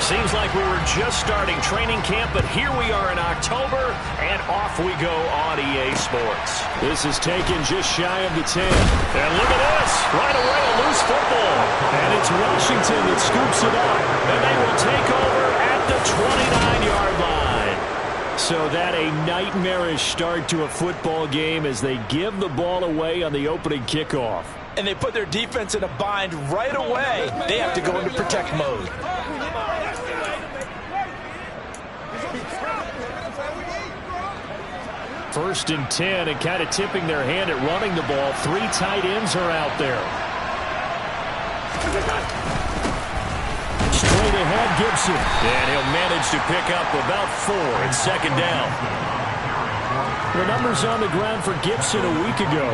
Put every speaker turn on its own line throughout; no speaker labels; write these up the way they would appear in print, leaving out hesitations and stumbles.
Seems like we were just starting training camp, but here we are in October, and off we go on EA Sports.
This is taken just shy of the 10.
And look at this. Right away, a loose football.
And it's Washington that scoops it up.
And they will take over at the 29-yard line.
So that a nightmarish start to a football game as they give the ball away on the opening kickoff.
And they put their defense in a bind right away. They have to go into protect mode.
First and 10, and kind of tipping their hand at running the ball. 3 tight ends are out there. Straight ahead, Gibson.
And he'll manage to pick up about 4 in second down.
The numbers on the ground for Gibson a week ago.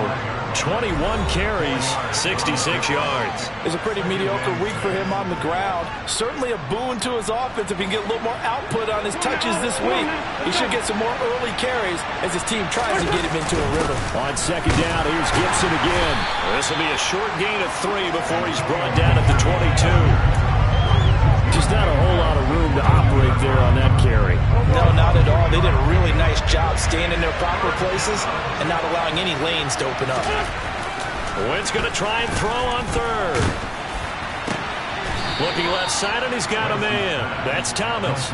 21 carries, 66 yards.
It's a pretty mediocre week for him on the ground. Certainly a boon to his offense if he can get a little more output on his touches this week. He should get some more early carries as his team tries to get him into a rhythm.
On second down, here's Gibson again.
This will be a short gain of 3 before he's brought down at the 22.
Just not a whole lot of room to operate there on that carry.
No, not at all. They did a really nice job staying in their proper places and not allowing any lanes to open up.
Wentz going to try and throw on third. Looking left side, and he's got a man. That's Thomas.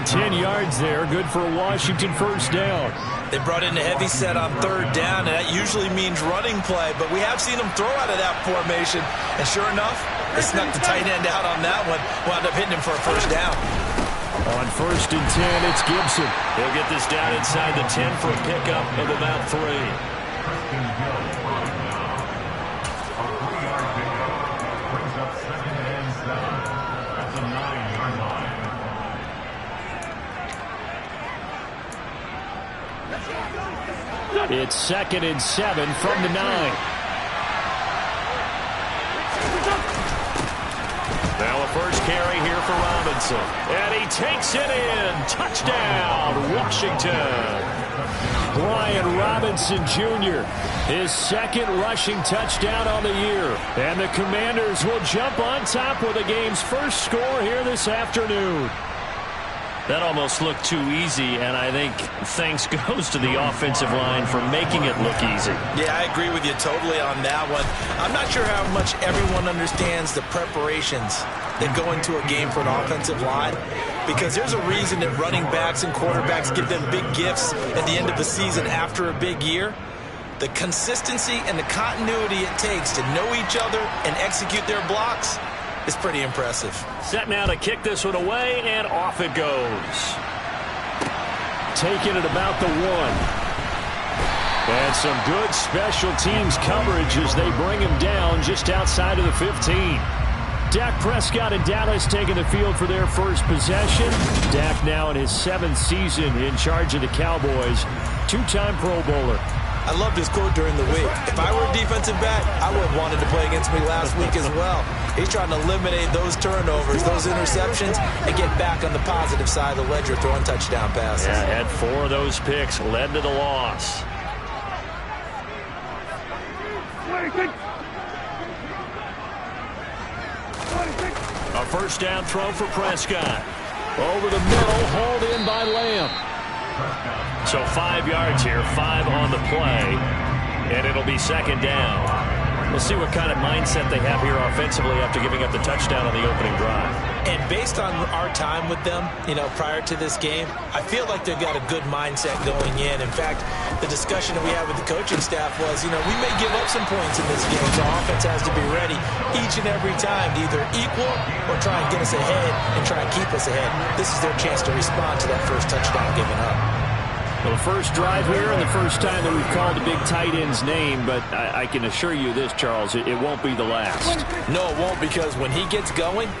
10 yards there, good for a Washington first down.
They brought in a heavy set on third down, and that usually means running play, but we have seen them throw out of that formation, and sure enough, they snuck the tight end out on that one, wound up hitting him for a first down.
On first and 10, it's Gibson.
He'll get this down inside the 10 for a pickup of about 3.
It's second and 7 from the 9.
Now a first carry here for Robinson. And he takes it in. Touchdown, Washington.
Brian Robinson Jr., his second rushing touchdown on the year. And the Commanders will jump on top with the game's first score here this afternoon.
That almost looked too easy, and I think thanks goes to the offensive line for making it look easy.
Yeah, I agree with you totally on that one. I'm not sure how much everyone understands the preparations that go into a game for an offensive line, because there's a reason that running backs and quarterbacks give them big gifts at the end of the season after a big year. The consistency and the continuity it takes to know each other and execute their blocks is pretty impressive.
Set now to kick this one away, and off it goes.
Taking it about the 1. And some good special teams coverage as they bring him down just outside of the 15. Dak Prescott and Dallas taking the field for their first possession. Dak now in his 7th season in charge of the Cowboys. 2-time Pro Bowler.
I loved his quote during the week. If I were a defensive back, I would have wanted to play against me last week as well. He's trying to eliminate those turnovers, those interceptions, and get back on the positive side of the ledger throwing touchdown passes.
Yeah, had 4 of those picks, led to the loss. A first down throw for Prescott.
Over the middle, hauled in by Lamb.
So 5 yards here, 5 on the play, and it'll be second down. We'll see what kind of mindset they have here offensively after giving up the touchdown on the opening drive.
And based on our time with them, prior to this game, I feel like they've got a good mindset going in. In fact, the discussion that we had with the coaching staff was, we may give up some points in this game, so our offense has to be ready each and every time to either equal or try and get us ahead and try and keep us ahead. This is their chance to respond to that first touchdown given up.
Well, the first drive here and the first time that we've called the big tight end's name, but I can assure you this, Charles, it won't be the last.
No, it won't, because when he gets going,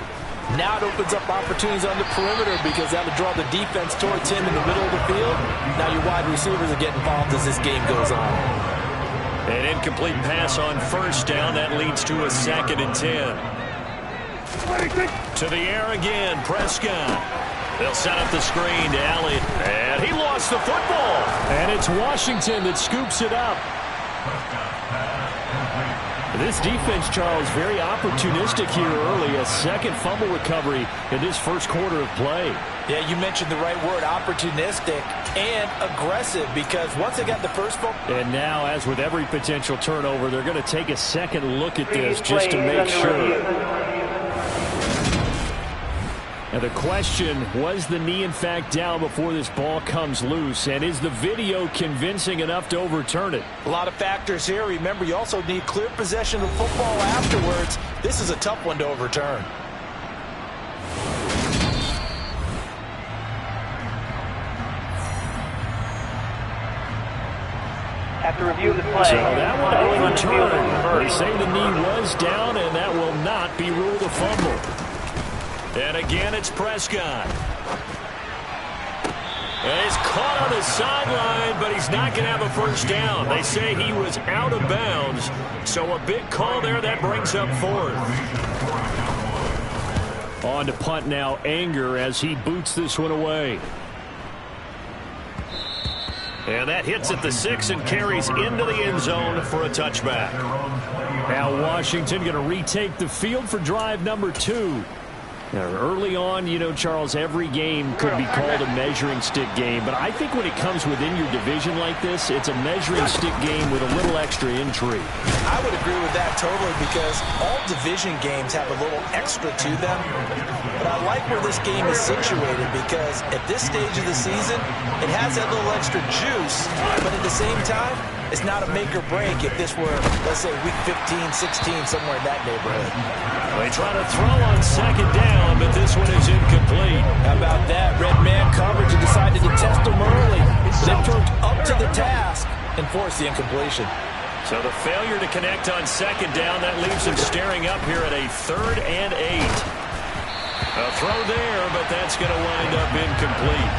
now it opens up opportunities on the perimeter because that'll draw the defense towards him in the middle of the field. Now your wide receivers are getting involved as this game goes on.
An incomplete pass on first down. That leads to a second and 10. To the air again, Prescott. They'll set up the screen to Elliott, and he lost the football.
And it's Washington that scoops it up. This defense, Charles, very opportunistic here early. A second fumble recovery in this first quarter of play.
Yeah, you mentioned the right word, opportunistic and aggressive, because once they got the first fumble.
And now, as with every potential turnover, they're going to take a second look at this just to make sure. And the question, was the knee in fact down before this ball comes loose? And is the video convincing enough to overturn it?
A lot of factors here. Remember, you also need clear possession of football afterwards. This is a tough one to overturn.
After review of the play.
So that one overturned. They say the knee was down, and that will not be ruled a fumble. And again, it's Prescott. And he's caught on the sideline, but he's not going to have a first down. They say he was out of bounds. So a big call there. That brings up fourth. On to punt now, Anger, as he boots this one away. And that hits at the 6 and carries into the end zone for a touchback. Now Washington going to retake the field for drive number 2. Now, early on, you know, Charles, every game could be called a measuring stick game. But I think when it comes within your division like this, it's a measuring stick game with a little extra intrigue.
I would agree with that totally, because all division games have a little extra to them. But I like where this game is situated, because at this stage of the season, it has that little extra juice. But at the same time, it's not a make or break if this were, let's say, week 15, 16, somewhere in that neighborhood.
They try to throw on second down, but this one is incomplete.
How about that? Red man coverage and decided to test them early. They proved up to the task and forced the incompletion.
So the failure to connect on second down, that leaves him staring up here at a 3rd and 8. A throw there, but that's going to wind up incomplete.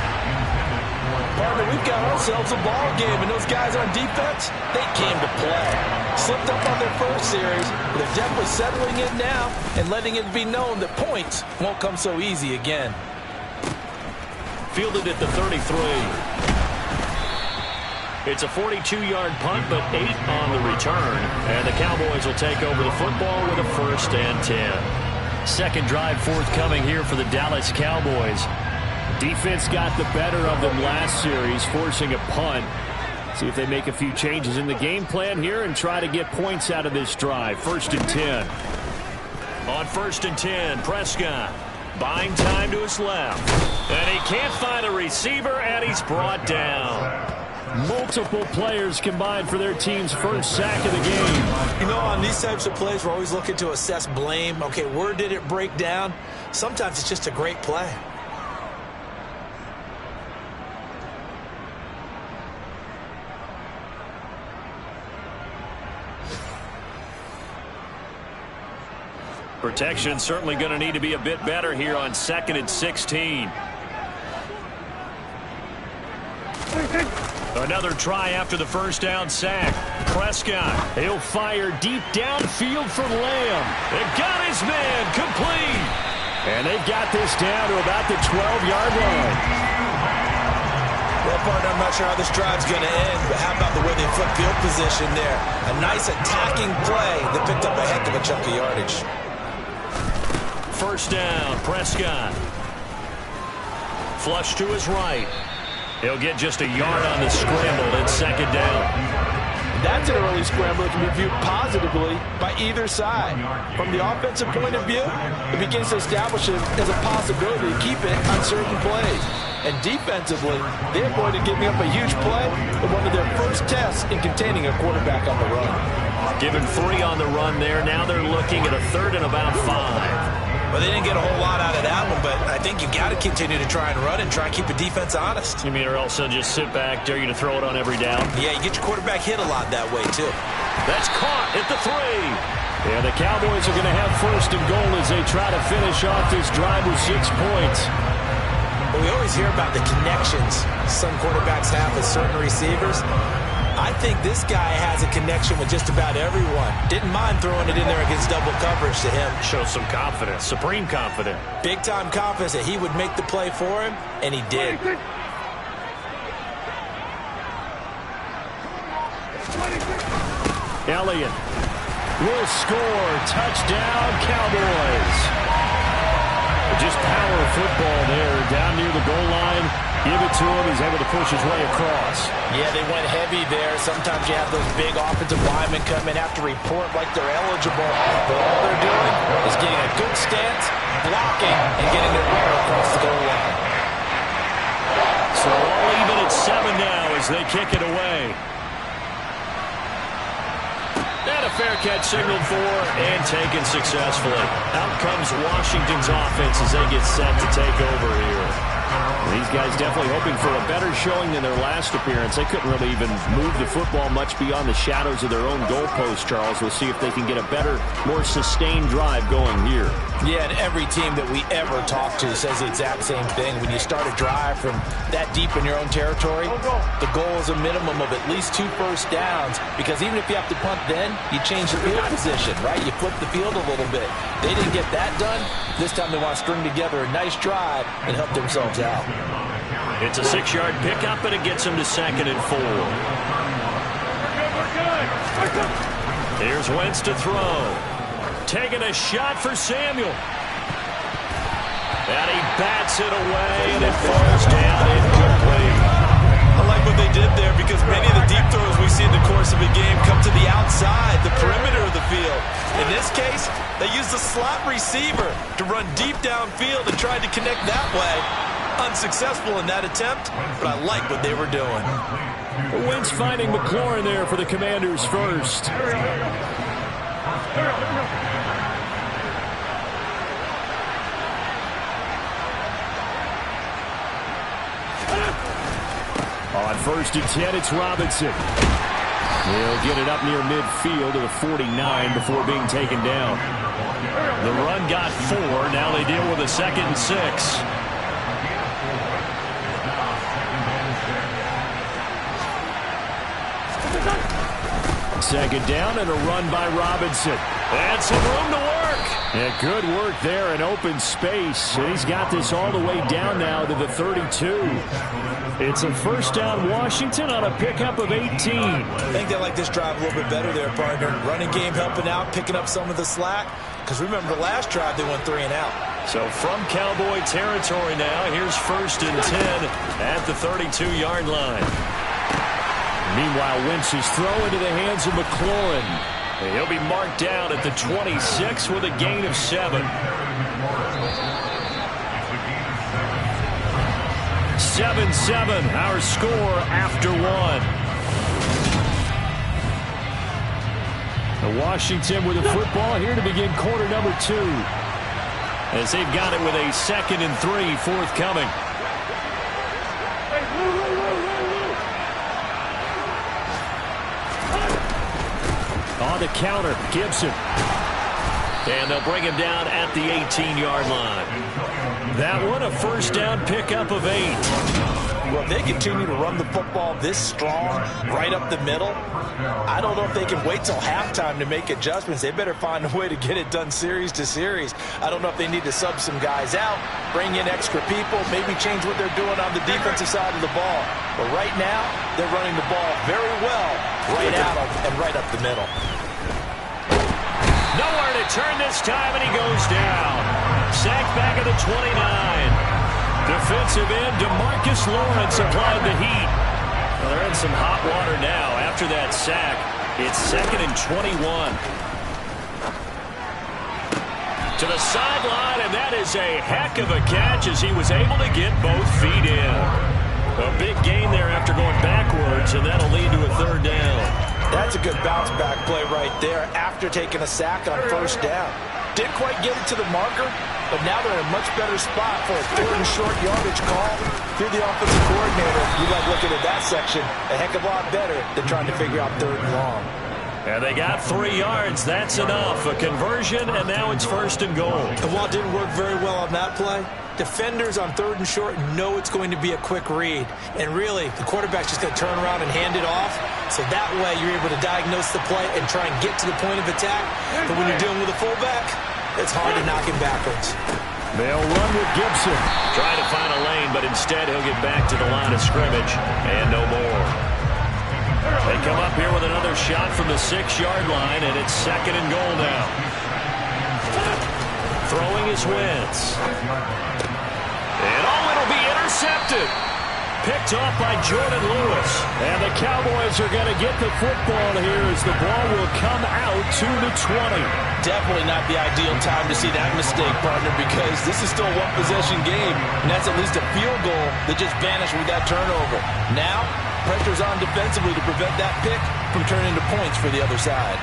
Partner, we've got ourselves a ball game, and those guys on defense, they came to play. Slipped up on their first series, but they're definitely settling in now and letting it be known that points won't come so easy again.
Fielded at the 33. It's a 42-yard punt, but 8 on the return. And the Cowboys will take over the football with a 1st and 10.
Second drive forthcoming here for the Dallas Cowboys. Defense got the better of them last series, forcing a punt. See if they make a few changes in the game plan here and try to get points out of this drive. 1st and 10.
On 1st and 10, Prescott buying time to his left. And he can't find a receiver, and he's brought down.
Multiple players combined for their team's first sack of the game.
You know, on these types of plays, we're always looking to assess blame. Okay, where did it break down? Sometimes it's just a great play.
Protection certainly going to need to be a bit better here on 2nd and 16. Another try after the first down sack. Prescott,
he'll fire deep downfield for Lamb.
It got his man complete.
And they've got this down to about the 12-yard line.
Well, partner, I'm not sure how this drive's going to end, but how about the way they flip field position there? A nice attacking play that picked up a heck of a chunk of yardage.
1st down, Prescott. Flush to his right. He'll get just a yard on the scramble at 2nd down.
That's an early scramble that can be viewed positively by either side. From the offensive point of view, it begins to establish it as a possibility to keep it on certain plays. And defensively, they avoided giving up a huge play in one of their first tests in containing a quarterback on the run.
Given 3 on the run there, now they're looking at a 3rd and about 5.
Well, they didn't get a whole lot out of that one, but I think you got to continue to try and run and try and keep the defense honest.
You mean, or else they'll just sit back, dare you to throw it on every down?
Yeah, you get your quarterback hit a lot that way, too.
That's caught at the 3.
Yeah, the Cowboys are going to have 1st and goal as they try to finish off this drive with 6 points.
Well, we always hear about the connections some quarterbacks have with certain receivers. I think this guy has a connection with just about everyone. Didn't mind throwing it in there against double coverage to him.
Shows some confidence, supreme confidence.
Big-time confidence that he would make the play for him, and he did.
Elliott will score. Touchdown, Cowboys. Just power football there, down near the goal line. Give it to him. He's able to push his way across.
Yeah, they went heavy there. Sometimes you have those big offensive linemen come in, have to report like they're eligible. But all they're doing is getting a good stance, blocking, and getting their runner across the goal line.
So all even at 7 now as they kick it away. And a fair catch signaled for and taken successfully. Out comes Washington's offense as they get set to take over here. These guys definitely hoping for a better showing than their last appearance. They couldn't really even move the football much beyond the shadows of their own goalpost, Charles. We'll see if they can get a better, more sustained drive going here.
Yeah, and every team that we ever talk to says the exact same thing. When you start a drive from that deep in your own territory, the goal is a minimum of at least 2 first downs, because even if you have to punt then, you change the field position, right? You flip the field a little bit. They didn't get that done. This time they want to string together a nice drive and help themselves out.
It's a 6-yard pickup, and it gets them to 2nd and 4. Here's Wentz to throw. Taking a shot for Samuel. And he bats it away, and it falls down incomplete.
I like what they did there, because many of the deep throws we see in the course of a game come to the outside, the perimeter of the field. In this case, they used the slot receiver to run deep downfield and tried to connect that way. Unsuccessful in that attempt, but I like what they were doing.
Wentz finding McLaurin there for the Commanders first. On 1st and 10, it's Robinson. He'll get it up near midfield to the 49 before being taken down.
The run got 4. Now they deal with a 2nd and 6.
Second down and a run by Robinson.
And some room to work.
Yeah, good work there in open space. And he's got this all the way down now to the 32. It's a first down Washington on a pickup of 18.
I think they like this drive a little bit better there, partner. Running game helping out, picking up some of the slack. Because remember the last drive they went 3 and out.
So from Cowboy territory now, here's 1st and 10 at the 32-yard line.
Meanwhile, Wentz's throw into the hands of McLaurin.
He'll be marked down at the 26 with a gain of 7.
7-7, our score after 1. Washington with the football here to begin quarter number 2.
As they've got it with a 2nd and 3 forthcoming.
On the counter, Gibson.
And they'll bring him down at the 18-yard line.
That one a first down pickup of 8.
Well, if they continue to run the football this strong, right up the middle, I don't know if they can wait till halftime to make adjustments. They better find a way to get it done series to series. I don't know if they need to sub some guys out, bring in extra people, maybe change what they're doing on the defensive side of the ball. But right now, they're running the ball very well right at them and right up the middle.
Nowhere to turn this time, and he goes down. Sacked back at the 29. Defensive end DeMarcus Lawrence applied the heat. Well, they're in some hot water now. After that sack, it's 2nd and 21. To the sideline, and that is a heck of a catch as he was able to get both feet in. A big gain there after going backwards, and that'll lead to a 3rd down.
That's a good bounce-back play right there after taking a sack on 1st down. Didn't quite get it to the marker, but now they're in a much better spot for a 3rd and short yardage call. If you're the offensive coordinator, you like looking at that section a heck of a lot better than trying to figure out 3rd and long.
And they got 3 yards. That's enough. A conversion, and now it's 1st and goal.
And while it didn't work very well on that play, defenders on 3rd and short know it's going to be a quick read. And really, the quarterback's just going to turn around and hand it off. So that way, you're able to diagnose the play and try and get to the point of attack. But when you're dealing with a fullback, it's hard to knock him backwards.
They'll run with Gibson.
Trying to find a lane, but instead he'll get back to the line of scrimmage and no more. They come up here with another shot from the 6-yard line, and it's 2nd and goal now. Throwing his Wentz. And it'll be intercepted. Picked off by Jordan Lewis. And the Cowboys are going to get the football here as the ball will come out to the 20.
Definitely not the ideal time to see that mistake, partner, because this is still a one-possession game, and that's at least a field goal that just vanished with that turnover. Now, pressure's on defensively to prevent that pick from turning into points for the other side.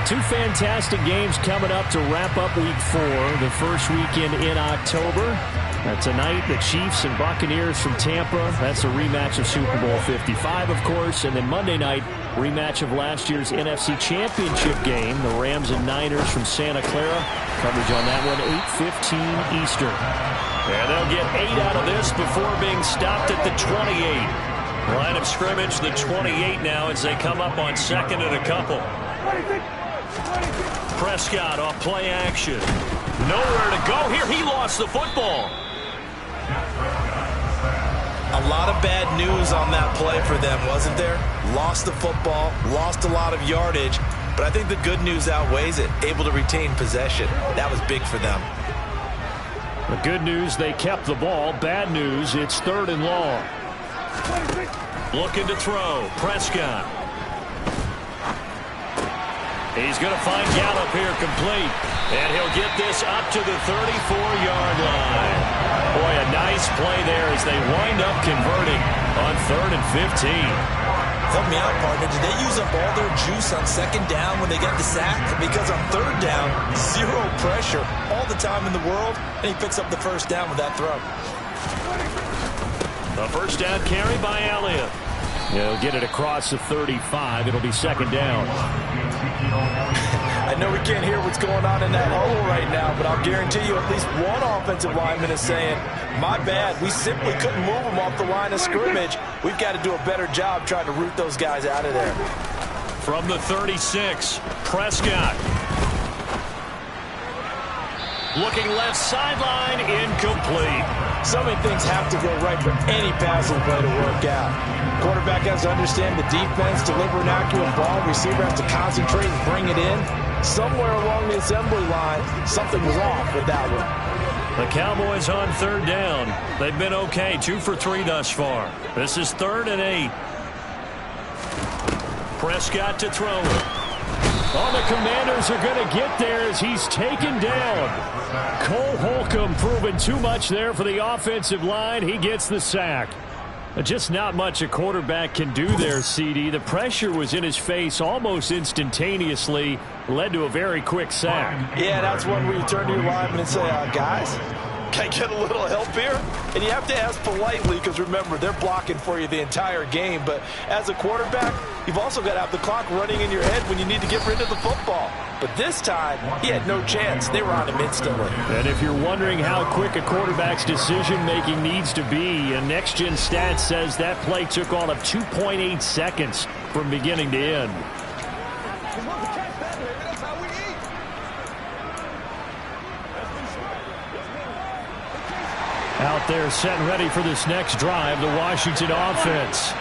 Two fantastic games coming up to wrap up Week 4, the first weekend in October. Tonight, the Chiefs and Buccaneers from Tampa. That's a rematch of Super Bowl 55, of course. And then Monday night, rematch of last year's NFC Championship game, the Rams and Niners from Santa Clara. Coverage on that one, 8:15 Eastern.
And they'll get 8 out of this before being stopped at the 28. Line of scrimmage, the 28 now as they come up on 2nd and a couple. Prescott off play action. Nowhere to go here. He lost the football.
A lot of bad news on that play for them, wasn't there? Lost the football, lost a lot of yardage, but I think the good news outweighs it. Able to retain possession. That was big for them.
The good news, they kept the ball. Bad news, it's 3rd and long.
Looking to throw. Prescott. He's going to find Gallup here complete. And he'll get this up to the 34-yard line. Boy, a nice play there as they wind up converting on 3rd and 15.
Help me out, partner. Did they use up all their juice on 2nd down when they got the sack? Because on 3rd down, 0 pressure all the time in the world, and he picks up the 1st down with that throw.
The 1st down carry by Elliott.
He'll get it across the 35. It'll be 2nd down.
I know we can't hear what's going on in that huddle right now, but I'll guarantee you at least one offensive lineman is saying, my bad, we simply couldn't move them off the line of scrimmage. We've got to do a better job trying to root those guys out of there.
From the 36, Prescott. Looking left sideline, incomplete.
So many things have to go right for any passing play to work out. Quarterback has to understand the defense, deliver an accurate ball. Receiver has to concentrate and bring it in. Somewhere along the assembly line, something was off with that one.
The Cowboys on 3rd down. They've been okay, 2 for 3 thus far. This is 3rd and 8. Prescott to throw it.
Oh, the Commanders are going to get there as he's taken down. Cole Holcomb proving too much there for the offensive line. He gets the sack. Just not much a quarterback can do there, CD. The pressure was in his face almost instantaneously, led to a very quick sack.
Yeah, that's one where you turn to your lineman and say, guys, can I get a little help here? And you have to ask politely because, remember, they're blocking for you the entire game. But as a quarterback, you've also got to have the clock running in your head when you need to get rid of the football. But this time, he had no chance. They were on him instantly.
And if you're wondering how quick a quarterback's decision-making needs to be, a next-gen stat says that play took all of 2.8 seconds from beginning to end. Out there set and ready for this next drive, the Washington offense.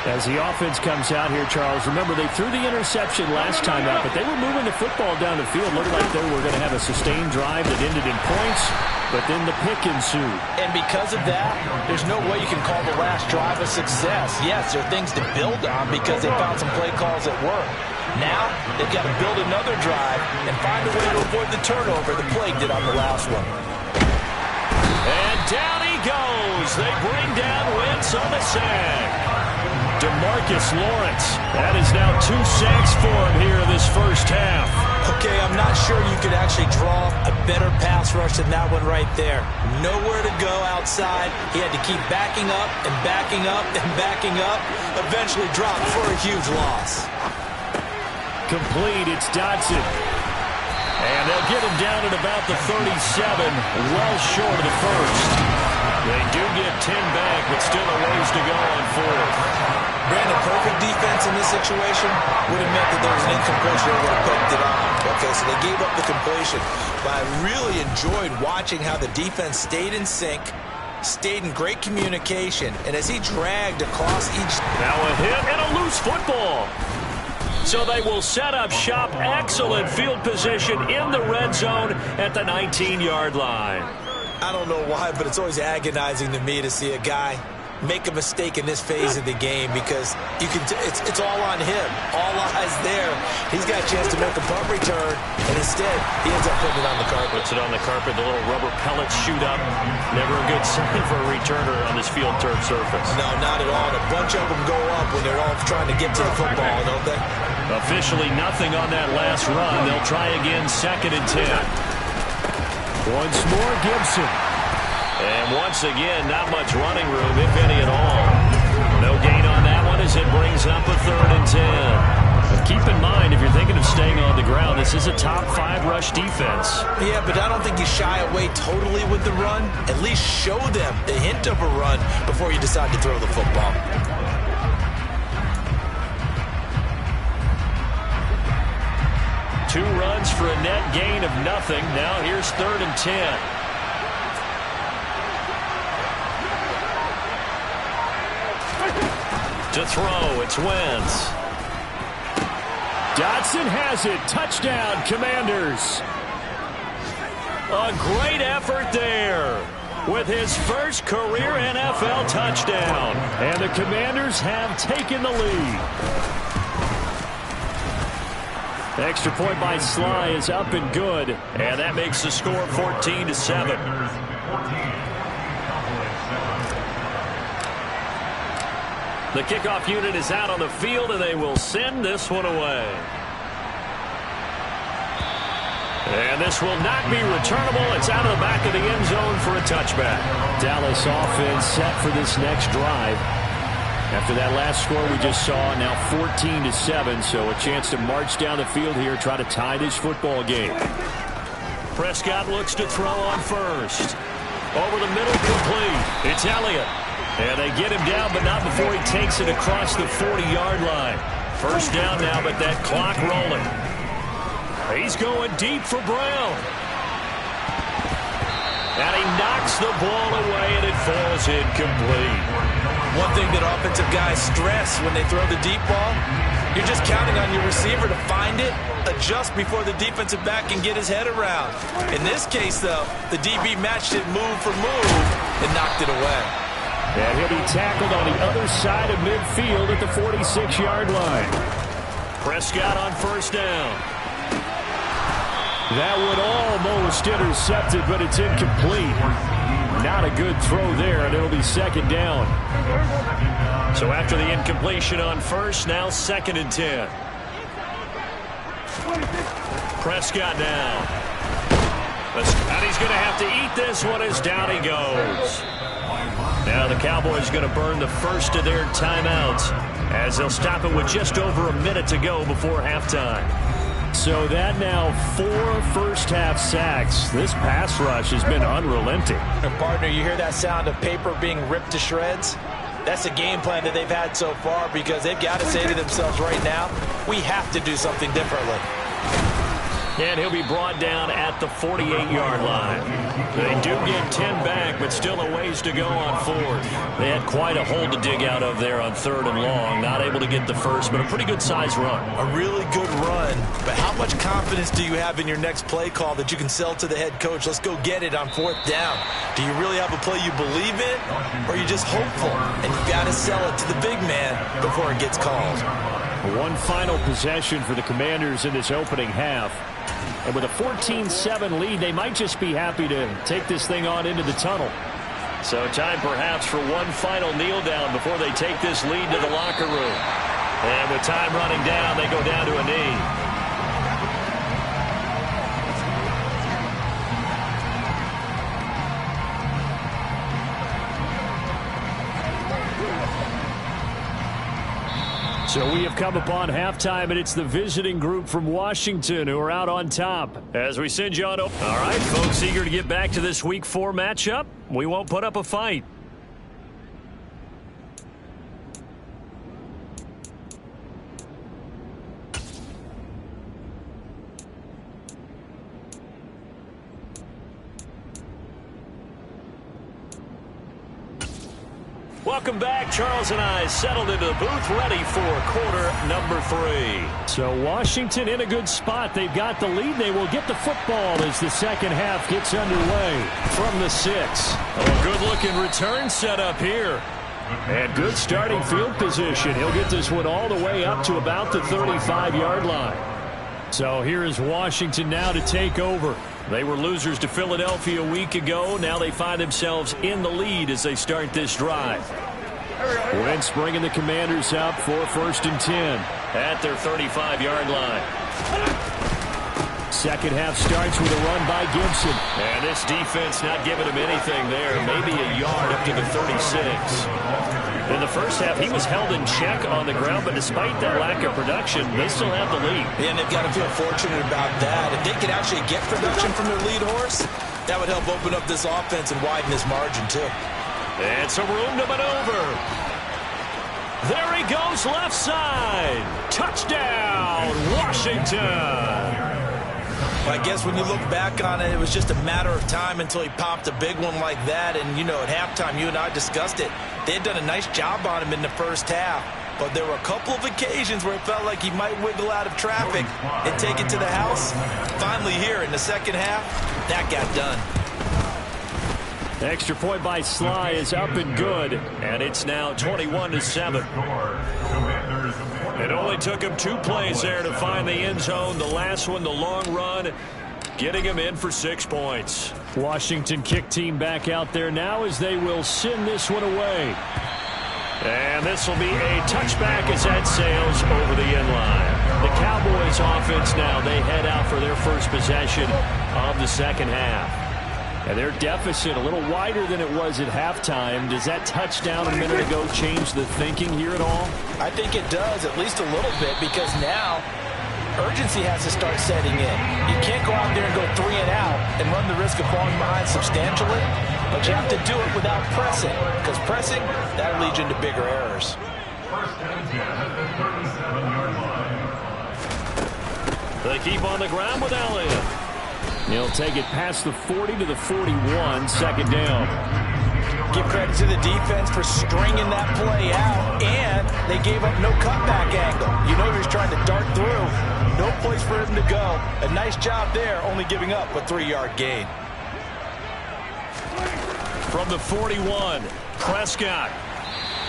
As the offense comes out here, Charles, remember they threw the interception last time out, but they were moving the football down the field. Looked like they were going to have a sustained drive that ended in points, but then the pick ensued.
And because of that, there's no way you can call the last drive a success. Yes, there are things to build on because they found some play calls that work. Now, they've got to build another drive and find a way to avoid the turnover the plague did on the last one.
And down he goes. They bring down Wentz on the sack. DeMarcus Lawrence. That is now 2 sacks for him here in this first half.
Okay, I'm not sure you could actually draw a better pass rush than that one right there. Nowhere to go outside. He had to keep backing up and backing up and backing up. Eventually dropped for a huge loss.
Complete. It's Dotson.
And they'll get him down at about the 37, well short of the first. They do get 10 back, but still a ways to go on 4th.
Brandon, perfect defense in this situation would have meant that there was an incompletion. They would have picked it off. Okay, so they gave up the completion. But I really enjoyed watching how the defense stayed in sync, stayed in great communication, and as he dragged across each...
Now a hit and a loose football. So they will set up shop. Excellent field position in the red zone at the 19-yard line.
I don't know why, but it's always agonizing to me to see a guy make a mistake in this phase of the game, because you can it's all on him. All eyes there. He's got a chance to make a punt return, and instead he ends up putting it on the carpet.
Puts it on the carpet. The little rubber pellets shoot up. Never a good sign for a returner on this field turf surface.
No, not at all. And a bunch of them go up when they're all trying to get to the football, don't they?
Officially nothing on that last run. They'll try again, 2nd and 10. Once more, Gibson. And once again, not much running room, if any at all. No gain on that one as it brings up a 3rd and 10. But keep in mind, if you're thinking of staying on the ground, this is a top 5 rush defense.
Yeah, but I don't think you shy away totally with the run. At least show them the hint of a run before you decide to throw the football.
Two runs for a net gain of nothing. Now here's 3rd and 10. To throw, it's Wentz. Dotson has it. Touchdown, Commanders. A great effort there with his first career NFL touchdown. And the Commanders have taken the lead. Extra point by Sly is up and good. And that makes the score 14-7. The kickoff unit is out on the field, and they will send this one away. And this will not be returnable. It's out of the back of the end zone for a touchback. Dallas offense set for this next drive. After that last score we just saw, now 14-7, so a chance to march down the field here, try to tie this football game. Prescott looks to throw on first. Over the middle, complete. It's Elliott. And they get him down, but not before he takes it across the 40-yard line. First down now, but that clock rolling. He's going deep for Brown. And he knocks the ball away, and it falls incomplete.
One thing that offensive guys stress when they throw the deep ball, you're just counting on your receiver to find it, adjust before the defensive back can get his head around. In this case, though, the DB matched it move for move and knocked it away.
And he'll be tackled on the other side of midfield at the 46-yard line. Prescott on first down. That one almost intercepted, but it's incomplete. Not a good throw there, and it'll be 2nd down. So after the incompletion on first, now 2nd and 10. Prescott now. And he's going to have to eat this one as down he goes. Now the Cowboys going to burn the first of their timeouts as they'll stop it with just over a minute to go before halftime. So that now 4 first-half sacks. This pass rush has been unrelenting.
And partner, you hear that sound of paper being ripped to shreds? That's the game plan that they've had so far, because they've got to say to themselves right now, we have to do something differently.
And he'll be brought down at the 48-yard line. They do get 10 back, but still a ways to go on 4th. They had quite a hole to dig out of there on 3rd and long. Not able to get the first, but a pretty good-sized run.
A really good run. But how much confidence do you have in your next play call that you can sell to the head coach? Let's go get it on 4th down. Do you really have a play you believe in, or are you just hopeful? And you got to sell it to the big man before it gets called.
One final possession for the Commanders in this opening half. And with a 14-7 lead, they might just be happy to take this thing on into the tunnel. So time perhaps for one final kneel down before they take this lead to the locker room. And with time running down, they go down to a knee. So we have come upon halftime, and it's the visiting group from Washington who are out on top. As we send you on over. All right, folks, eager to get back to this Week 4 matchup. We won't put up a fight.
welcome back. Charles and I settled into the booth ready for quarter number 3.
So Washington in a good spot. They've got the lead. They will get the football as the second half gets underway from the 6.
A good-looking return set up here.
And good starting field position. He'll get this one all the way up to about the 35-yard line. So here is Washington now to take over.
They were losers to Philadelphia a week ago. Now they find themselves in the lead as they start this drive.
Wentz bringing the Commanders up for 1st and 10.
At their 35-yard line.
Second half starts with a run by Gibson.
And this defense not giving him anything there. Maybe a yard up to the 36. In the first half, he was held in check on the ground, but despite that lack of production, they still have the lead.
And they've got to feel fortunate about that. If they could actually get production from their lead horse, that would help open up this offense and widen this margin, too.
And some room to maneuver. There he goes, left side. Touchdown, Washington.
I guess when you look back on it, it was just a matter of time until he popped a big one like that. And, you know, at halftime, you and I discussed it. They had done a nice job on him in the first half. But there were a couple of occasions where it felt like he might wiggle out of traffic and take it to the house. Finally here in the second half, that got done.
The extra point by Sly is up and good.
And it's now 21-7. It only took him 2 plays there to find the end zone. The last one, the long run, getting him in for 6 points.
Washington kick team back out there now as they will send this one away.
And this will be a touchback as that sails over the end line.
The Cowboys offense now, they head out for their first possession of the second half. And their deficit a little wider than it was at halftime. Does that touchdown a minute ago change the thinking here at all?
I think it does, at least a little bit, because now urgency has to start setting in. You can't go out there and go 3 and out and run the risk of falling behind substantially, but you have to do it without pressing, because pressing, that'll lead you into bigger errors.
They keep on the ground with Elliott.
He'll take it past the 40 to the 41, second down.
Give credit to the defense for stringing that play out, and they gave up no cutback angle. You know he was trying to dart through. No place for him to go. A nice job there, only giving up a 3-yard gain.
From the 41, Prescott.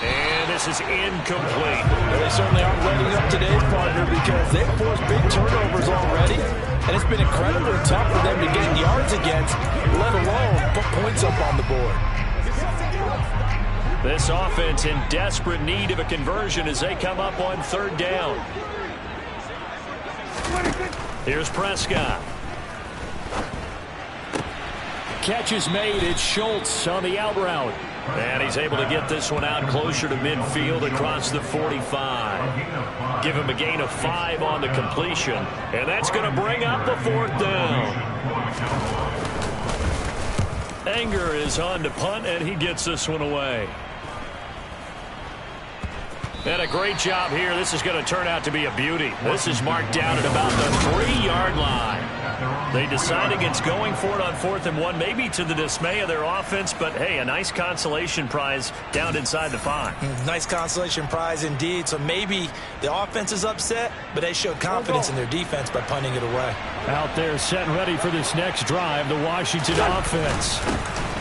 And this is incomplete.
Well, they certainly aren't letting up today's partner because they've forced big turnovers already. And it's been incredibly tough for them to get yards against, let alone put points up on the board.
This offense in desperate need of a conversion as they come up on 3rd down. Here's Prescott.
Catch is made. It's Schultz on the out route.
And he's able to get this one out closer to midfield across the 45. Give him a gain of 5 on the completion. And that's going to bring up the 4th down. Anger is on to punt, and he gets this one away. And a great job here. This is going to turn out to be a beauty. This is marked down at about the 3-yard line. They decide against going for it on 4th and 1, maybe to the dismay of their offense, but hey, a nice consolation prize down inside the 5.
Nice consolation prize indeed. So maybe the offense is upset, but they showed confidence in their defense by punting it away.
Out there set and ready for this next drive, the Washington offense.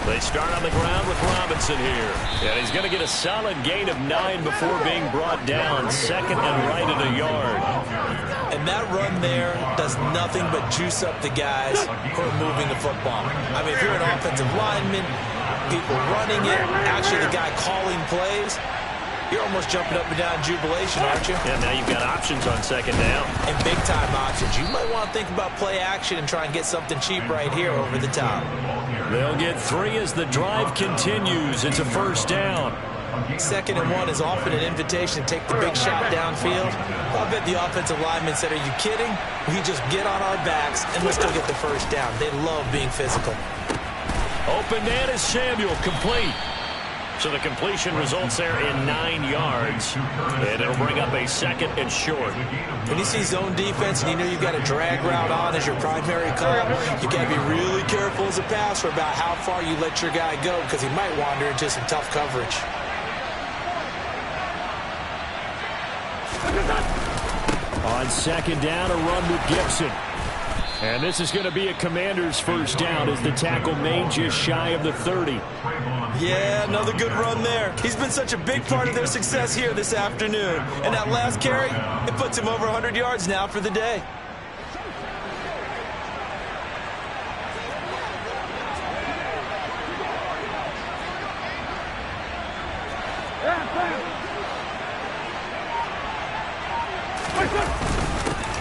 They start on the ground with Robinson here. And he's going to get a solid gain of 9 before being brought down. 2nd and right at a yard.
And that run there does nothing but juice up the guys who are moving the football. I mean, if you're an offensive lineman, people running it, actually the guy calling plays, you're almost jumping up and down in jubilation, aren't you?
Yeah, now you've got options on 2nd down.
And big-time options. You might want to think about play action and try and get something cheap right here over the top.
They'll get 3 as the drive continues. It's a 1st down.
2nd and 1 is often an invitation to take the big shot downfield. I bet the offensive lineman said, are you kidding? We just get on our backs and let's go get the 1st down. They love being physical.
Open man is Samuel, complete. So the completion results there in 9 yards. And it'll bring up a 2nd and short.
When you see zone defense and you know you've got a drag route on as your primary call, you got to be really careful as a passer about how far you let your guy go because he might wander into some tough coverage.
On second down, a run with Gibson. And this is going to be a Commanders first down as the tackle made just shy of the 30.
Yeah, another good run there. He's been such a big part of their success here this afternoon. And that last carry, it puts him over 100 yards now for the day.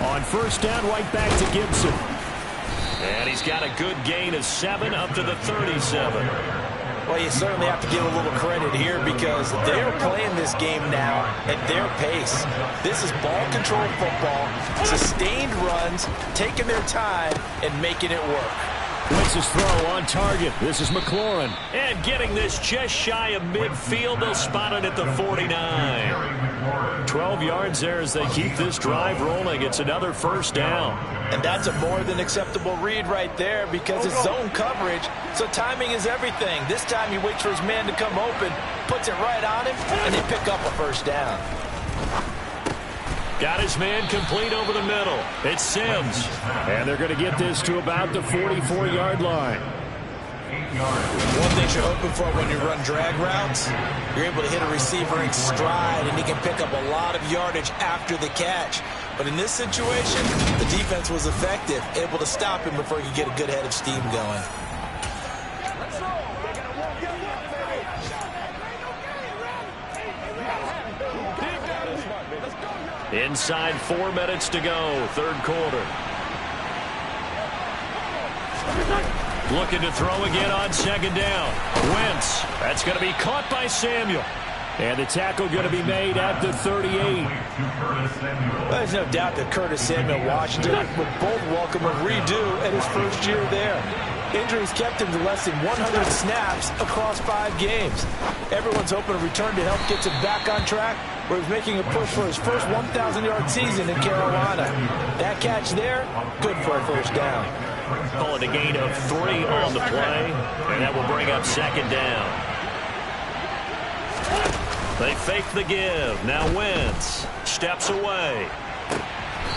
On first down, right back to Gibson.
And he's got a good gain of 7 up to the 37.
Well, you certainly have to give a little credit here because they're playing this game now at their pace. This is ball control football, sustained runs, taking their time and making it work.
Wentz's throw on target. This is McLaurin.
And getting this just shy of midfield, they'll spot it at the 49.
12 yards there as they keep this drive rolling. It's another first down.
And that's a more than acceptable read right there because it's zone coverage, so timing is everything. This time he waits for his man to come open, puts it right on him, and they pick up a first down.
Got his man complete over the middle. It's Sims.
And they're going to get this to about the 44-yard line.
One thing you're hoping for when you run drag routes, you're able to hit a receiver in stride, and he can pick up a lot of yardage after the catch. But in this situation, the defense was effective, able to stop him before he could get a good head of steam going.
Inside 4 minutes to go, third quarter. Looking to throw again on second down. Wentz. That's going to be caught by Samuel.
And the tackle going to be made at the 38.
There's no doubt that Curtis Samuel Washington would both welcome a redo at his first year there. Injuries kept him to less than 100 snaps across 5 games. Everyone's hoping a return to health gets him back on track, where he's making a push for his first 1,000-yard season in Carolina. That catch there, good for a first down.
Call it a gain of 3 on the play, and that will bring up second down. They fake the give. Now Wentz steps away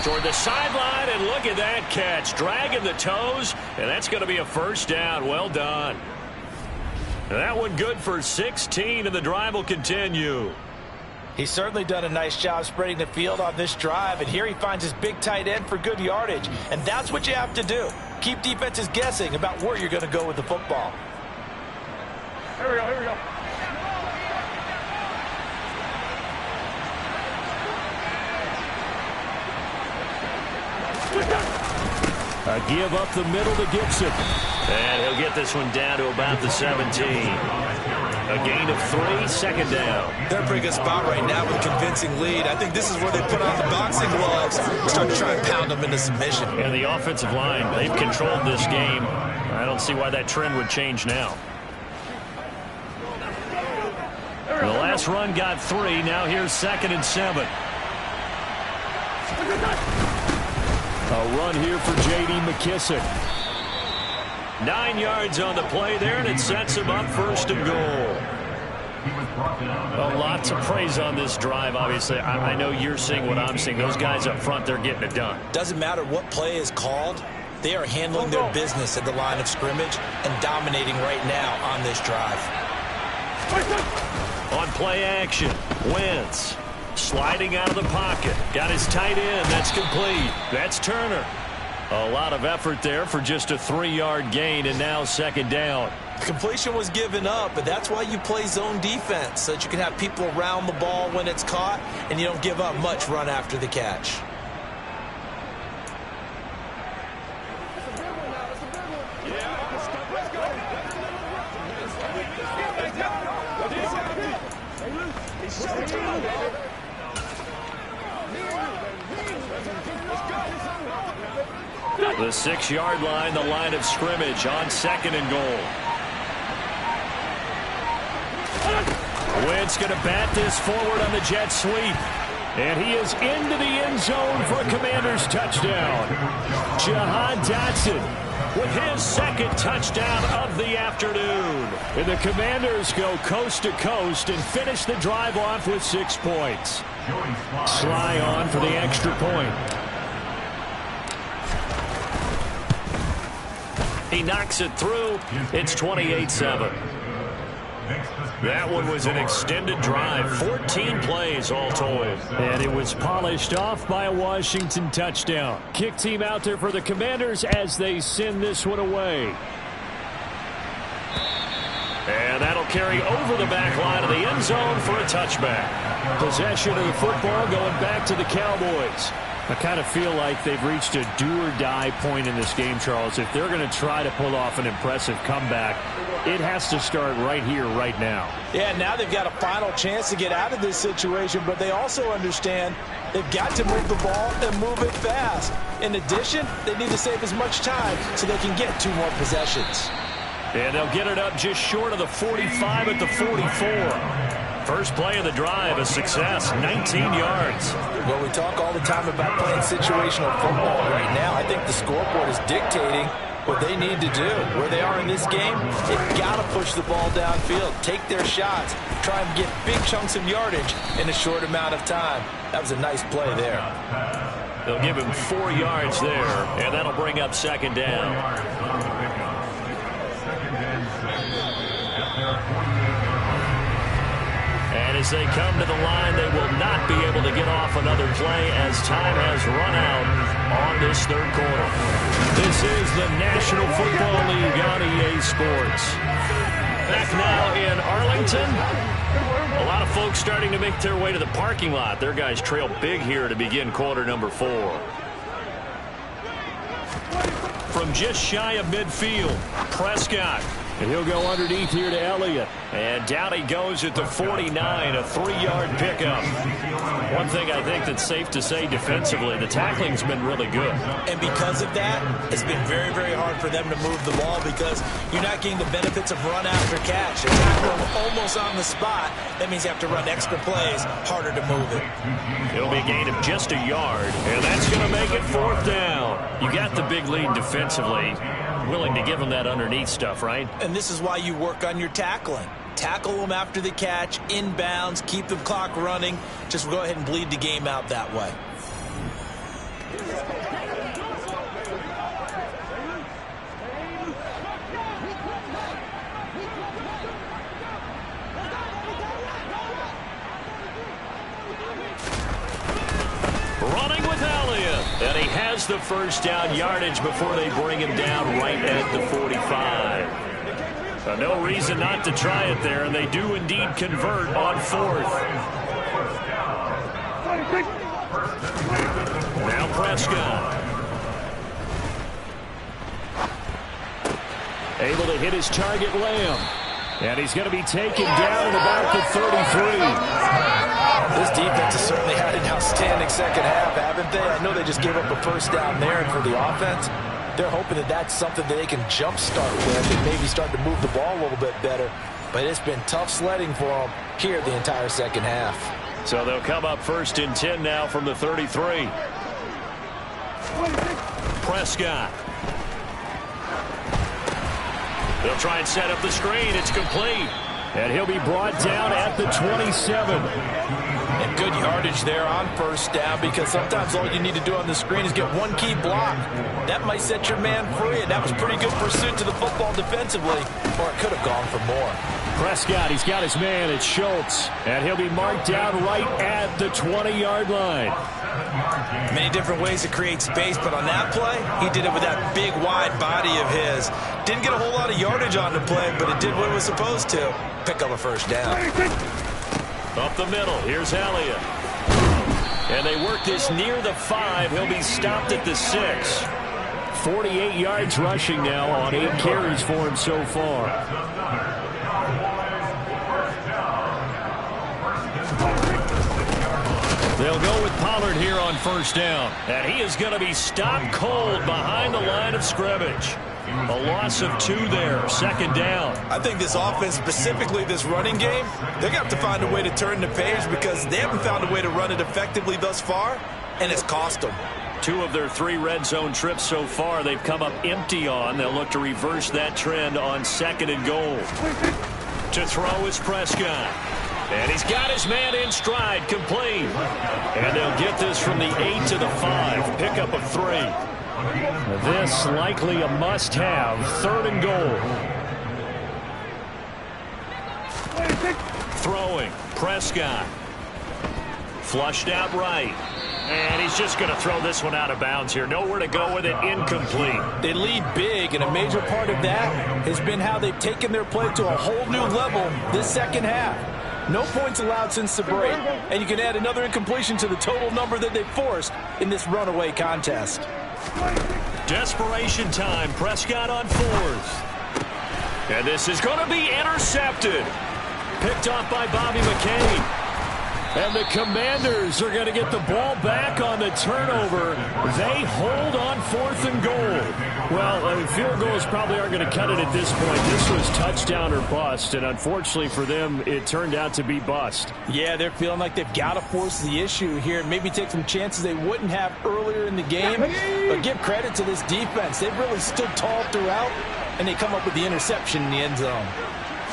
toward the sideline, and look at that catch. Dragging the toes, and that's going to be a first down. Well done. And that one good for 16, and the drive will continue.
He's certainly done a nice job spreading the field on this drive, and here he finds his big tight end for good yardage. And that's what you have to do. Keep defenses guessing about where you're going to go with the football.
Here we go, here we go.
A give up the middle to Gibson.
And he'll get this one down to about the 17. A gain of 3, second down.
They're in a pretty good spot right now with a convincing lead. I think this is where they put on the boxing gloves, start to try and pound them into submission.
And the offensive line, they've controlled this game. I don't see why that trend would change now. The last run got 3. Now here's 2nd and 7.
A run here for J.D. McKissick.
9 yards on the play there, and it sets him up first and goal.
Well, lots of praise on this drive, obviously. I know you're seeing what I'm seeing. Those guys up front, they're getting it done.
Doesn't matter what play is called. They are handling their business at the line of scrimmage and dominating right now on this drive.
On play action, Wentz sliding out of the pocket. Got his tight end. That's complete. That's Turner. A lot of effort there for just a 3-yard gain, and now second down.
Completion was given up, but that's why you play zone defense, so that you can have people around the ball when it's caught, and you don't give up much run after the catch.
The 6-yard line, the line of scrimmage on 2nd and goal.
Wentz going to bat this forward on the jet sweep. And he is into the end zone for a Commanders touchdown. Jahan Dotson with his 2nd touchdown of the afternoon. And the Commanders go coast to coast and finish the drive off with 6 points. Sly on for the extra point.
He knocks it through. It's 28-7. That one was an extended drive. 14 plays all told.
And it was polished off by a Washington touchdown. Kick team out there for the Commanders as they send this one away.
And that'll carry over the back line of the end zone for a touchback.
Possession of the football going back to the Cowboys. I kind of feel like they've reached a do-or-die point in this game, Charles. If they're going to try to pull off an impressive comeback, it has to start right here, right now.
Yeah, now they've got a final chance to get out of this situation, but they also understand they've got to move the ball and move it fast. In addition, they need to save as much time so they can get 2 more possessions.
And they'll get it up just short of the 45 at the 44. First play of the drive, a success, 19 yards.
Well, we talk all the time about playing situational football. Right now, I think the scoreboard is dictating what they need to do. Where they are in this game, they've got to push the ball downfield, take their shots, try and get big chunks of yardage in a short amount of time. That was a nice play there.
They'll give him 4 yards there, and that'll bring up second down. And as they come to the line, they will not be able to get off another play as time has run out on this third quarter.
This is the National Football League on EA Sports.
Back now in Arlington. A lot of folks starting to make their way to the parking lot. Their guys trail big here to begin quarter number 4.
From just shy of midfield, Prescott. And he'll go underneath here to Elliott.
And down he goes at the 49, a 3-yard pickup. One thing I think that's safe to say defensively, the tackling's been really good.
And because of that, it's been very, very hard for them to move the ball because you're not getting the benefits of run after catch. They tackle them almost on the spot. That means you have to run extra plays, harder to move it.
It'll be a gain of just a yard, and that's going to make it 4th down. You got the big lead defensively. Willing to give them that underneath stuff, right?
And this is why you work on your tackling. Tackle them after the catch, inbounds, keep the clock running. Just go ahead and bleed the game out that way.
Running with Elliott. And he has the first down yardage before they bring him down right at the 45. No reason not to try it there, and they do indeed convert on 4th. Now Prescott.
Able to hit his target, Lamb. And he's going to be taken down at about the 33.
This defense has certainly had an outstanding second half, haven't they? I know they just gave up a first down there, and for the offense, they're hoping that that's something that they can jumpstart with and maybe start to move the ball a little bit better. But it's been tough sledding for them here the entire second half.
So they'll come up 1st and 10 now from the 33. Prescott. They'll try and set up the screen. It's complete.
And he'll be brought down at the 27.
And good yardage there on first down because sometimes all you need to do on the screen is get one key block. That might set your man free, and that was pretty good pursuit to the football defensively, or it could have gone for more.
Prescott, he's got his man. It's Schultz. And he'll be marked down right at the 20-yard line.
Many different ways to create space, but on that play, he did it with that big, wide body of his. Didn't get a whole lot of yardage on the play, but it did what it was supposed to. Pick up a first down.
Up the middle, here's Elliott. And they work this near the 5. He'll be stopped at the 6.
48 yards rushing now on 8 carries for him so far.
They'll go with Pollard here on first down. And he is going to be stopped cold behind the line of scrimmage. A loss of 2 there, 2nd down.
I think this offense, specifically this running game, they're going to have to find a way to turn the page because they haven't found a way to run it effectively thus far, and it's cost them.
2 of their 3 red zone trips so far they've come up empty on. They'll look to reverse that trend on 2nd and goal. To throw is Prescott.
And he's got his man in stride, complete. And they'll get this from the 8 to the 5, pickup of 3. This likely a must-have, 3rd and goal. Throwing, Prescott. Flushed out right. And he's just going to throw this one out of bounds here. Nowhere to go with it, incomplete.
They lead big, and a major part of that has been how they've taken their play to a whole new level this second half. No points allowed since the break, and you can add another incompletion to the total number that they forced in this runaway contest.
Desperation time. Prescott on 4th. And this is going to be intercepted. Picked off by Bobby McCain. And the Commanders are going to get the ball back on the turnover. They hold on 4th and goal. Well, field goals probably aren't going to cut it at this point. This was touchdown or bust, and unfortunately for them, it turned out to be bust.
Yeah, they're feeling like they've got to force the issue here and maybe take some chances they wouldn't have earlier in the game. But give credit to this defense. They've really stood tall throughout, and they come up with the interception in the end zone.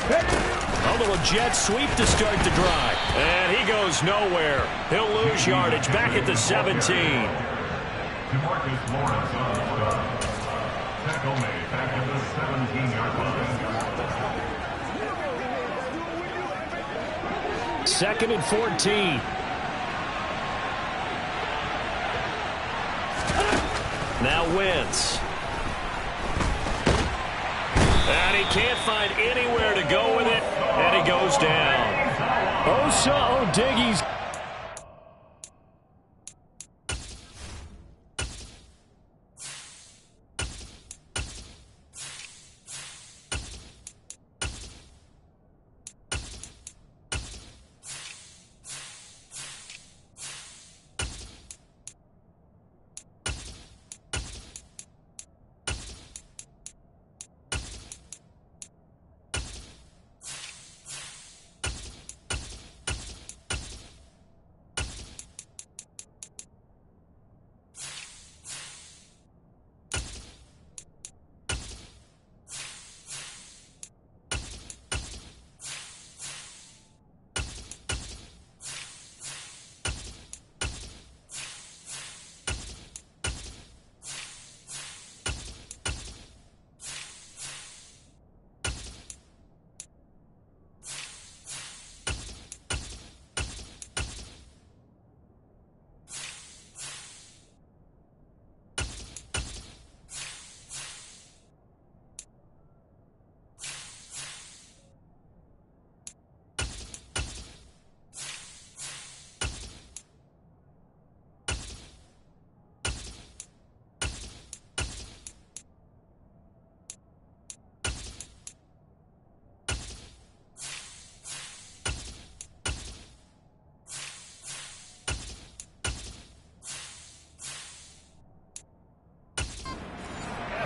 A little jet sweep to start the drive. And he goes nowhere. He'll lose yardage back at the 17.
Demarcus Lawrence on the spot. Tackle made back at the 17-yard line.
2nd and 14. Now Wentz. And he can't find anywhere to go with it, and he goes down. Osa Odighi's.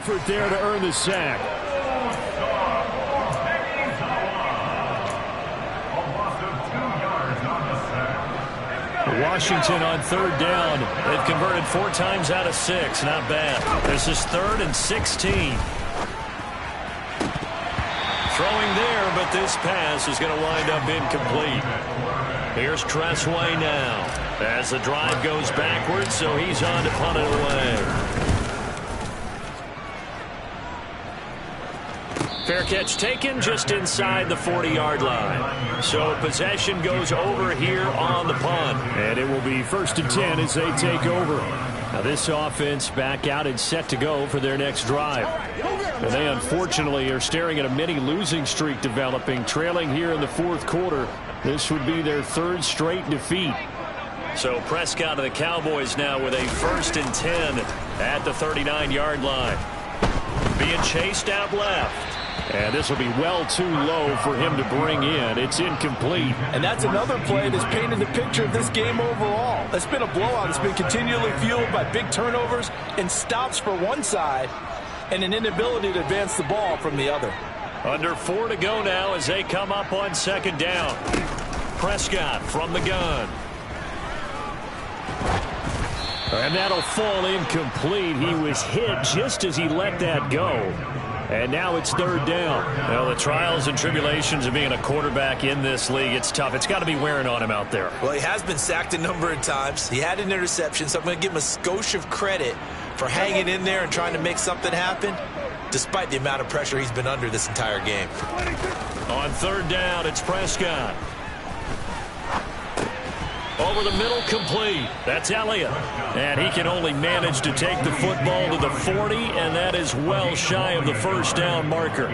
Effort there to earn the sack. Washington on 3rd down. They've converted 4 times out of 6. Not bad. This is 3rd and 16. Throwing there, but this pass is going to wind up incomplete. Here's Tressway now as the drive goes backwards, so he's on to punt it away. Fair catch taken just inside the 40-yard line. So possession goes over here on the punt. And it will be 1st and 10 as they take over. Now this offense back out and set to go for their next drive. And they unfortunately are staring at a mini losing streak developing, trailing here in the 4th quarter. This would be their 3rd straight defeat. So Prescott of the Cowboys now with a 1st and 10 at the 39-yard line. Being chased out left. And this will be well too low for him to bring in. It's incomplete.
And that's another play that's painted the picture of this game overall. It's been a blowout. It's been continually fueled by big turnovers and stops for one side and an inability to advance the ball from the other.
Under 4 to go now as they come up on 2nd down. Prescott from the gun. And that'll fall incomplete. He was hit just as he let that go. And now it's third down.
Well, the trials and tribulations of being a quarterback in this league, it's tough. It's got to be wearing on him out there.
Well, he has been sacked a number of times. He had an interception, so I'm going to give him a skosh of credit for hanging in there and trying to make something happen, despite the amount of pressure he's been under this entire game.
On third down, it's Prescott. Over the middle, complete. That's Elliott. And he can only manage to take the football to the 40, and that is well shy of the first down marker.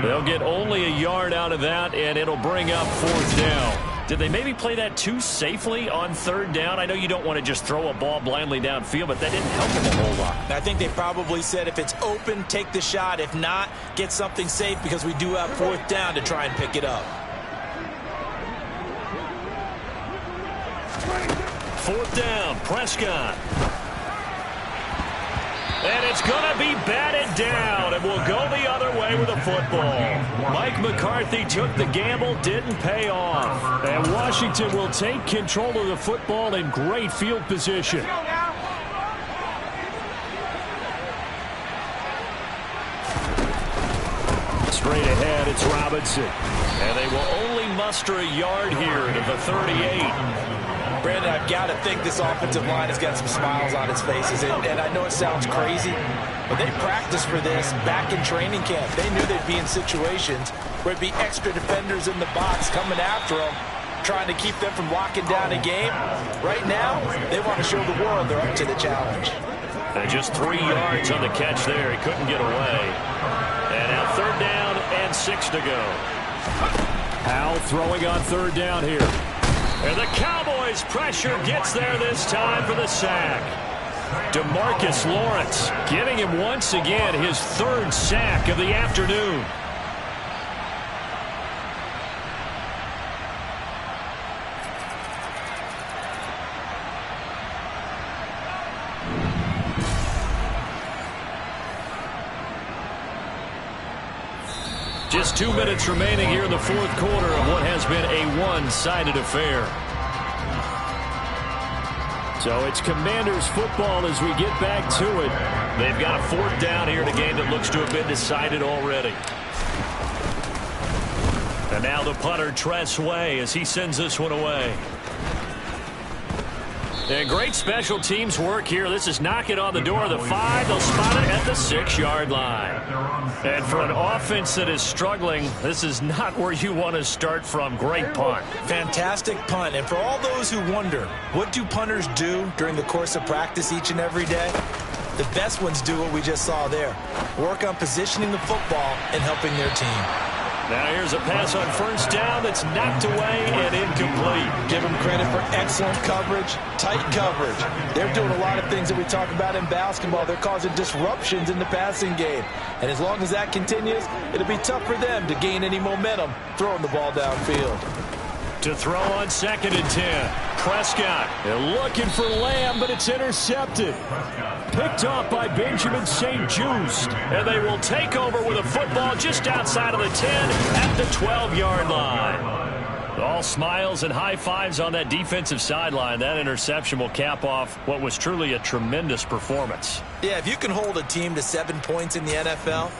They'll get only a yard out of that, and it'll bring up fourth down. Did they maybe play that too safely on third down? I know you don't want to just throw a ball blindly downfield, but that didn't help them a whole lot.
I think they probably said if it's open, take the shot. If not, get something safe because we do have fourth down to try and pick it up.
Fourth down, Prescott. And it's going to be batted down, and we'll go the other way with the football. Mike McCarthy took the gamble, didn't pay off.
And Washington will take control of the football in great field position. Straight ahead, it's Robinson.
And they will only muster a yard here to the 38.
Brandon, I've got to think this offensive line has got some smiles on its faces. And I know it sounds crazy, but they practiced for this back in training camp. They knew they'd be in situations where it'd be extra defenders in the box coming after them, trying to keep them from locking down a game. Right now, they want to show the world they're up to the challenge.
And just 3 yards on the catch there. He couldn't get away. And now third down and 6 to go.
Howell throwing on third down here.
And the Cowboys pressure gets there this time for the sack. DeMarcus Lawrence giving him once again his third sack of the afternoon. Just 2 minutes remaining here in the fourth quarter of what has been a one-sided affair.
So it's Commanders football as we get back to it.
They've got a fourth down here in a game that looks to have been decided already. And now the punter, Tress Way, as he sends this one away. And great special teams work here. This is knocking on the door of the 5. They'll spot it at the 6-yard line. And for an offense that is struggling, this is not where you want to start from. Great punt.
Fantastic punt. And for all those who wonder, what do punters do during the course of practice each and every day? The best ones do what we just saw there. Work on positioning the football and helping their team.
Now here's a pass on first down that's knocked away and incomplete.
Give them credit for excellent coverage, tight coverage. They're doing a lot of things that we talk about in basketball. They're causing disruptions in the passing game. And as long as that continues, it'll be tough for them to gain any momentum throwing the ball downfield.
To throw on 2nd and 10. Prescott.
They're looking for Lamb, but it's intercepted. Picked off by Benjamin St-Juste.
And they will take over with a football just outside of the 10 at the 12-yard line. All smiles and high fives on that defensive sideline. That interception will cap off what was truly a tremendous performance.
Yeah, if you can hold a team to 7 points in the NFL,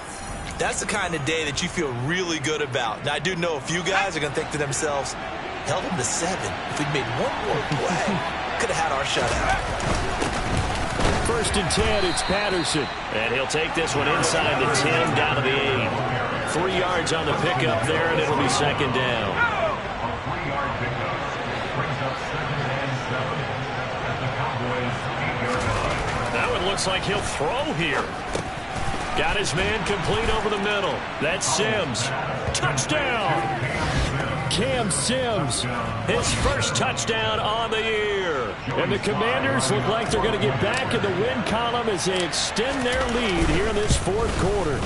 that's the kind of day that you feel really good about. Now, I do know a few guys are going to think to themselves, held them to 7. If we'd made one more play, could have had our shutout.
1st and 10, it's Patterson.
And he'll take this one inside the 10 down to the 8. 3 yards on the pickup there, and it'll be 2nd down.
A 3-yard pickup brings up 2nd and 7 at the Cowboys' 8-yard line.
That one looks like he'll throw here. Got his man complete over the middle. That's Sims. Touchdown!
Cam Sims,
his first touchdown on the year.
And the Commanders look like they're going to get back in the win column as they extend their lead here in this fourth quarter.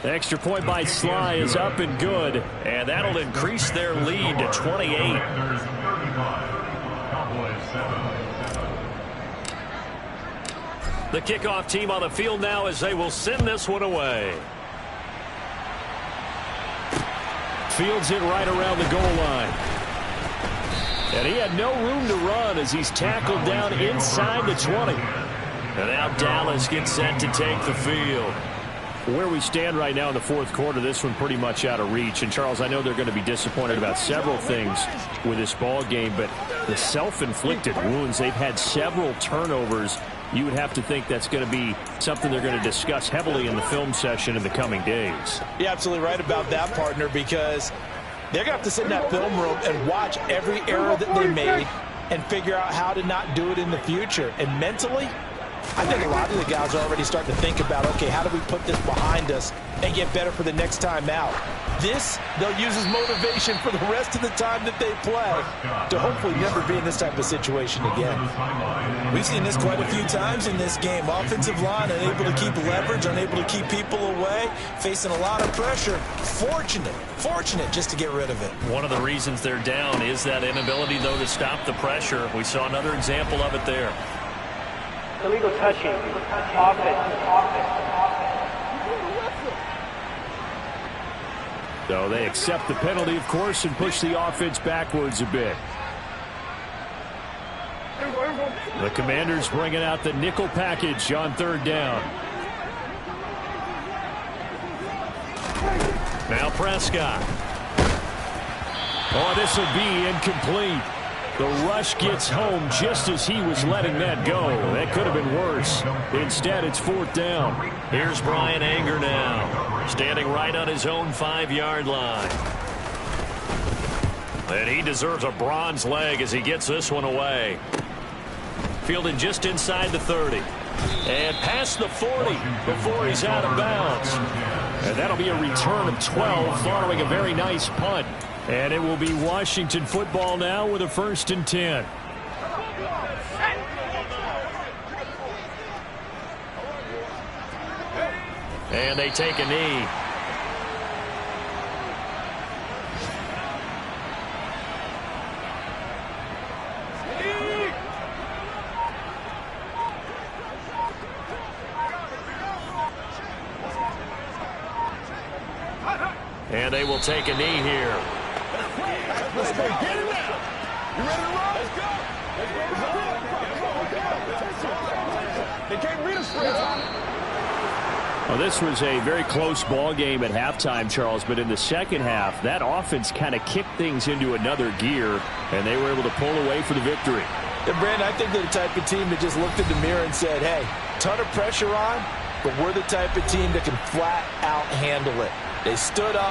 The extra point by Sly is up and good, and that'll increase their lead to 28. The kickoff team on the field now as they will send this one away.
Fields it right around the goal line. And he had no room to run as he's tackled down inside the 20.
And now Dallas gets set to take the field.
Where we stand right now in the fourth quarter, this one pretty much out of reach. And, Charles, I know they're going to be disappointed about several things with this ball game, but the self-inflicted wounds, they've had several turnovers. You would have to think that's going to be something they're going to discuss heavily in the film session in the coming days.
You're absolutely right about that, partner, because they're going to have to sit in that film room and watch every error that they made and figure out how to not do it in the future. And mentally, I think a lot of the guys are already starting to think about, okay, how do we put this behind us and get better for the next time out? This, they'll use as motivation for the rest of the time that they play to hopefully never be in this type of situation again. We've seen this quite a few times in this game. Offensive line unable to keep leverage, unable to keep people away, facing a lot of pressure. Fortunate just to get rid of it.
One of the reasons they're down is that inability, though, to stop the pressure. We saw another example of it there.
Illegal touching. Offense.
So they accept the penalty, of course, and push the offense backwards a bit. The Commanders bringing out the nickel package on third down. Now Prescott. Oh, this will be incomplete. The rush gets home just as he was letting that go. That could have been worse. Instead, it's fourth down.
Here's Brian Anger now, standing right on his own 5-yard line. And he deserves a bronze leg as he gets this one away. Fielded just inside the 30. And past the 40 before he's out of bounds.
And that'll be a return of 12 following a very nice punt. And it will be Washington football now with a 1st and 10.
And they take a knee. And they will take a knee here.
Let's go. Get him now. You ready to run? Let's go. They can't read us straight on.
Well, this was a very close ball game at halftime, Charles, but in the second half, that offense kind of kicked things into another gear, and they were able to pull away for the victory.
And, Brandon, I think they're the type of team that just looked in the mirror and said, hey, ton of pressure on, but we're the type of team that can flat out handle it. They stood up.